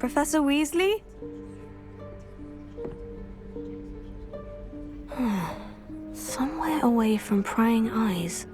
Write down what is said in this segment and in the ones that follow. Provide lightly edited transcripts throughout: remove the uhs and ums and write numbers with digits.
Professor Weasley? Somewhere away from prying eyes.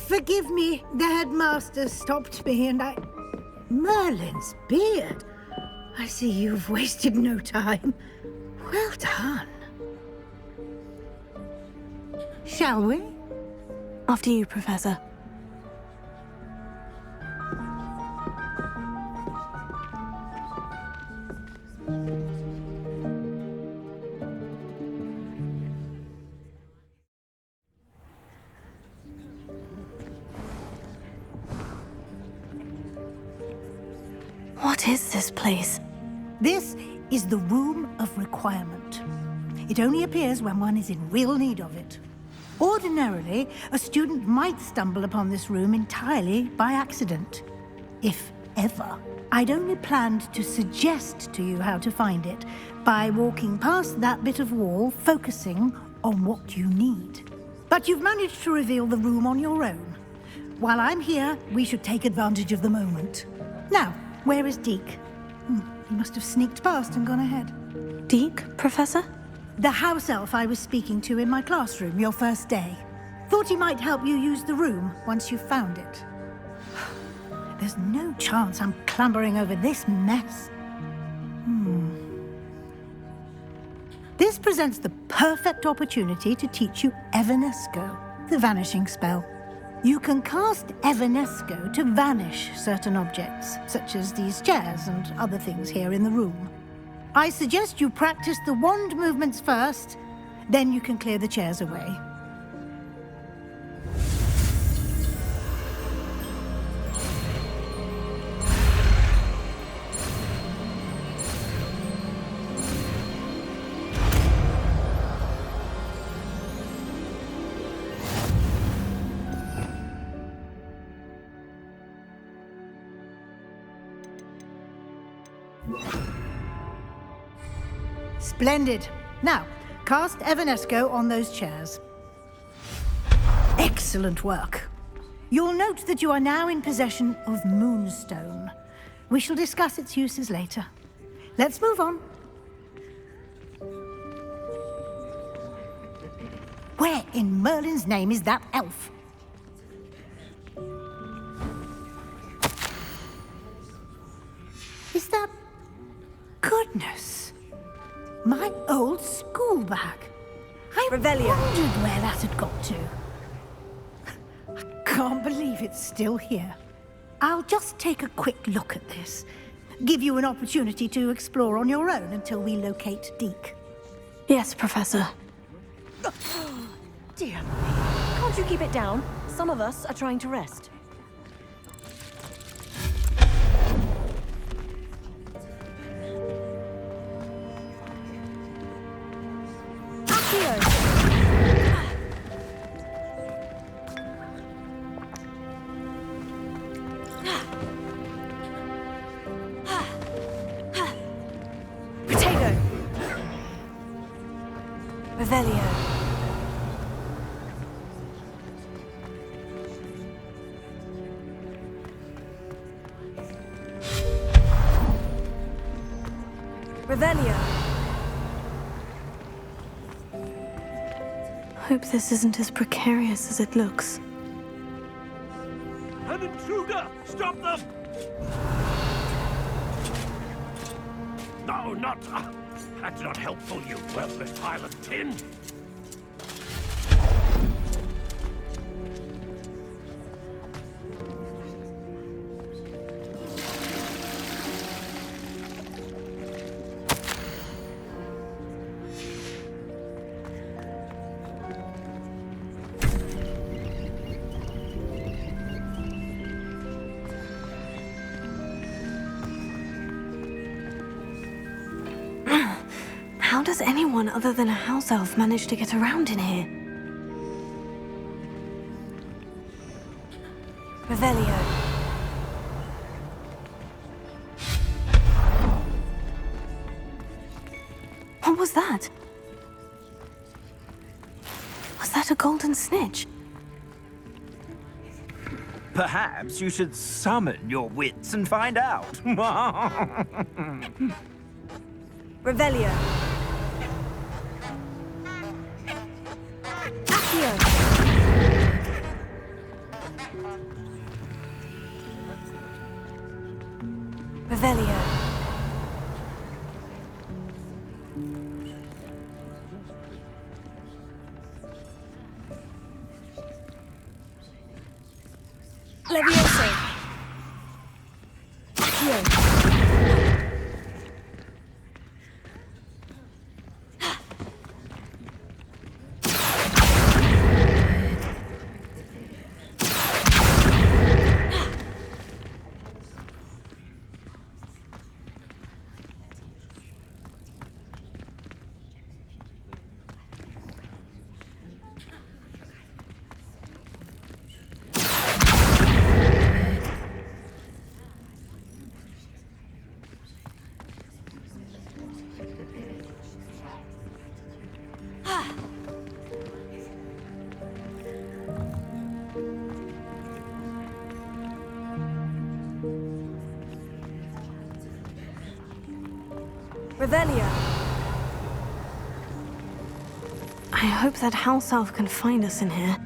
Forgive me, the headmaster stopped me and Merlin's beard. I see you've wasted no time. Well done. Shall we? After you, Professor. What is this place? This is the Room of Requirement. It only appears when one is in real need of it. Ordinarily, a student might stumble upon this room entirely by accident, if ever. I'd only planned to suggest to you how to find it by walking past that bit of wall, focusing on what you need. But you've managed to reveal the room on your own. While I'm here, we should take advantage of the moment. Now, where is Deke? He must have sneaked past and gone ahead. Deke, Professor? The house elf I was speaking to in my classroom your first day. Thought he might help you use the room once you found it. There's no chance I'm clambering over this mess. This presents the perfect opportunity to teach you Evanesco, the vanishing spell. You can cast Evanesco to vanish certain objects, such as these chairs and other things here in the room. I suggest you practice the wand movements first, then you can clear the chairs away. Splendid. Now, cast Evanesco on those chairs. Excellent work. You'll note that you are now in possession of Moonstone. We shall discuss its uses later. Let's move on. Where in Merlin's name is that elf? Is that... Goodness! My old school bag. I wondered where that had got to. I can't believe it's still here. I'll just take a quick look at this. Give you an opportunity to explore on your own until we locate Deke. Yes, Professor. Dear me. Can't you keep it down? Some of us are trying to rest. Hope this isn't as precarious as it looks. An intruder! Stop them! No, not... that's not helpful, you worthless pile of tin! How does anyone other than a house elf manage to get around in here? Revelio. What was that? Was that a golden snitch? Perhaps you should summon your wits and find out. Revelio. Accio. Revelio. Levioso. Accio. Revelio. I hope that house elf can find us in here.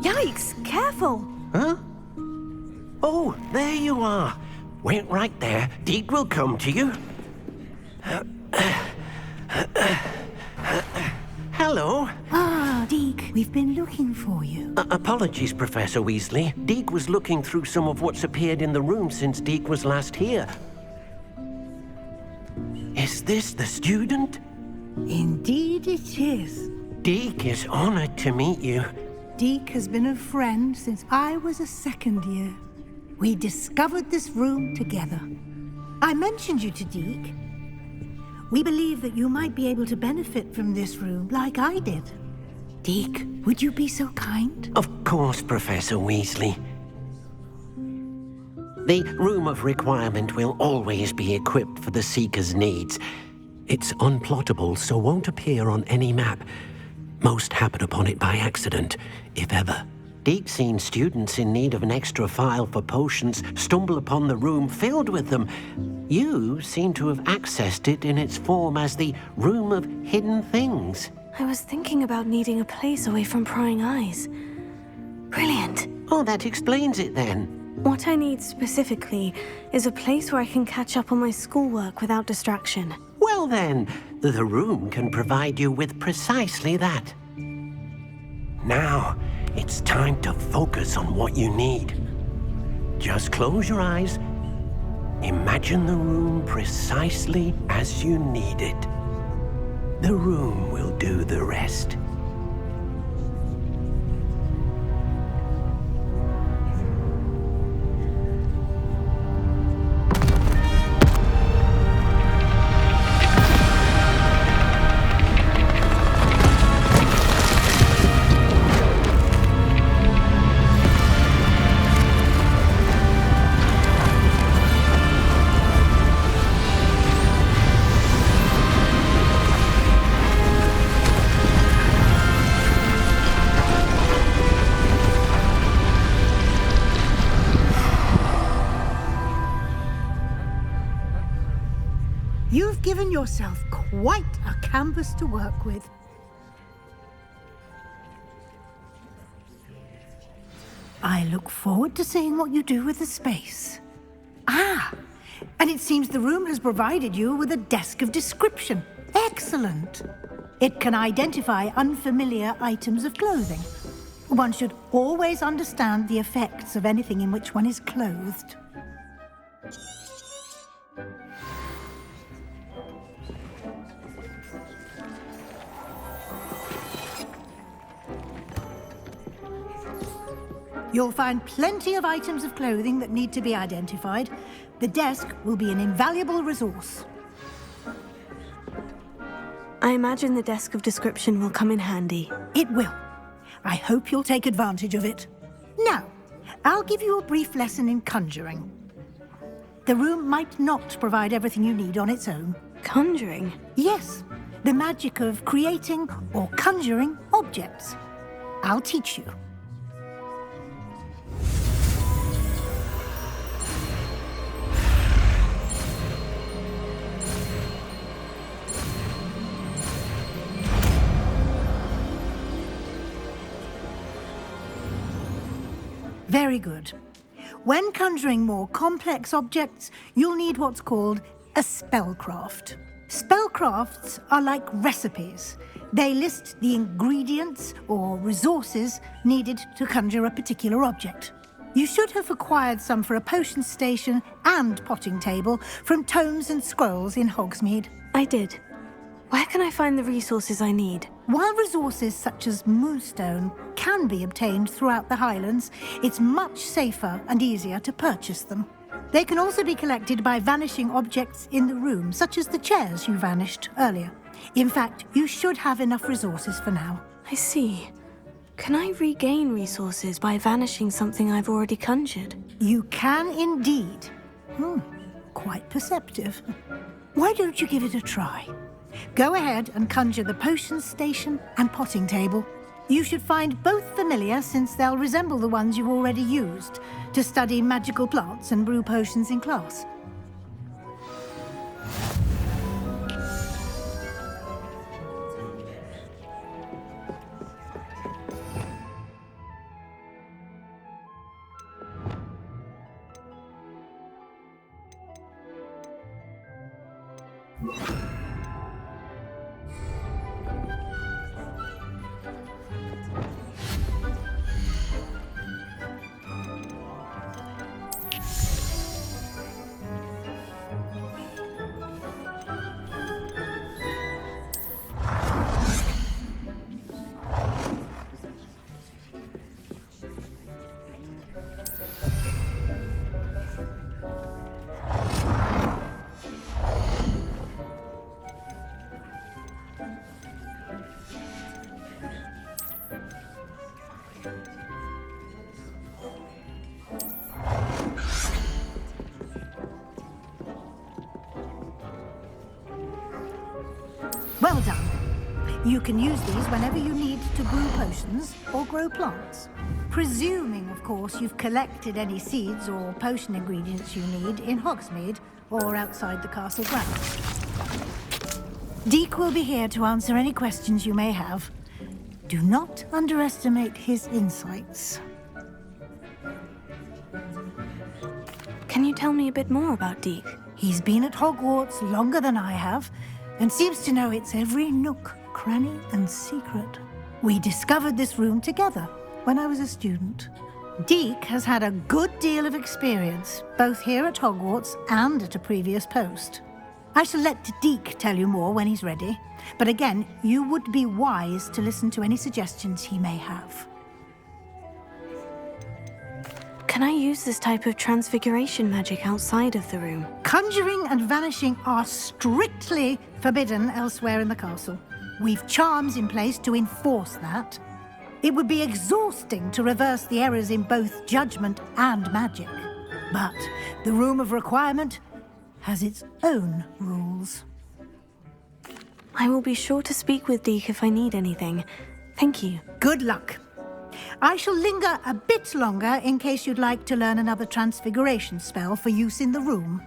Yikes! Careful! Huh? Oh, there you are. Wait right there. Deke will come to you. Hello. Ah, Deke, we've been looking for you. Apologies, Professor Weasley. Deke was looking through some of what's appeared in the room since Deke was last here. Is this the student? Indeed it is. Deke is honored to meet you. Deke has been a friend since I was a second year. We discovered this room together. I mentioned you to Deke. We believe that you might be able to benefit from this room like I did. Deke, would you be so kind? Of course, Professor Weasley. The Room of Requirement will always be equipped for the Seeker's needs. It's unplottable, so won't appear on any map. Most happen upon it by accident, if ever. Deke's seen students in need of an extra file for potions stumble upon the room filled with them. You seem to have accessed it in its form as the Room of Hidden Things. I was thinking about needing a place away from prying eyes. Brilliant. Oh, that explains it then. What I need specifically is a place where I can catch up on my schoolwork without distraction. Well then, the room can provide you with precisely that. Now, it's time to focus on what you need. Just close your eyes. Imagine the room precisely as you need it. The room will do the rest. You've given yourself quite a canvas to work with. I look forward to seeing what you do with the space. Ah, and it seems the room has provided you with a desk of description. Excellent. It can identify unfamiliar items of clothing. One should always understand the effects of anything in which one is clothed. You'll find plenty of items of clothing that need to be identified. The desk will be an invaluable resource. I imagine the desk of description will come in handy. It will. I hope you'll take advantage of it. Now, I'll give you a brief lesson in conjuring. The room might not provide everything you need on its own. Conjuring? Yes, the magic of creating or conjuring objects. I'll teach you. Very good. When conjuring more complex objects, you'll need what's called a spellcraft. Spellcrafts are like recipes. They list the ingredients or resources needed to conjure a particular object. You should have acquired some for a potion station and potting table from tomes and scrolls in Hogsmeade. I did. Where can I find the resources I need? While resources such as moonstone can be obtained throughout the Highlands, it's much safer and easier to purchase them. They can also be collected by vanishing objects in the room, such as the chairs you vanished earlier. In fact, you should have enough resources for now. I see. Can I regain resources by vanishing something I've already conjured? You can indeed. Quite perceptive. Why don't you give it a try? Go ahead and conjure the potion station and potting table. You should find both familiar, since they'll resemble the ones you've already used to study magical plants and brew potions in class. Well done. You can use these whenever you need to brew potions or grow plants. Presuming, of course, you've collected any seeds or potion ingredients you need in Hogsmeade or outside the castle grounds. Deek will be here to answer any questions you may have. Do not underestimate his insights. Can you tell me a bit more about Deek? He's been at Hogwarts longer than I have, and seems to know its every nook, cranny, and secret. We discovered this room together when I was a student. Deek has had a good deal of experience, both here at Hogwarts and at a previous post. I shall let Deek tell you more when he's ready, but again, you would be wise to listen to any suggestions he may have. Can I use this type of transfiguration magic outside of the room? Conjuring and vanishing are strictly forbidden elsewhere in the castle. We've charms in place to enforce that. It would be exhausting to reverse the errors in both judgment and magic. But the Room of Requirement has its own rules. I will be sure to speak with Deek if I need anything. Thank you. Good luck. I shall linger a bit longer in case you'd like to learn another transfiguration spell for use in the room.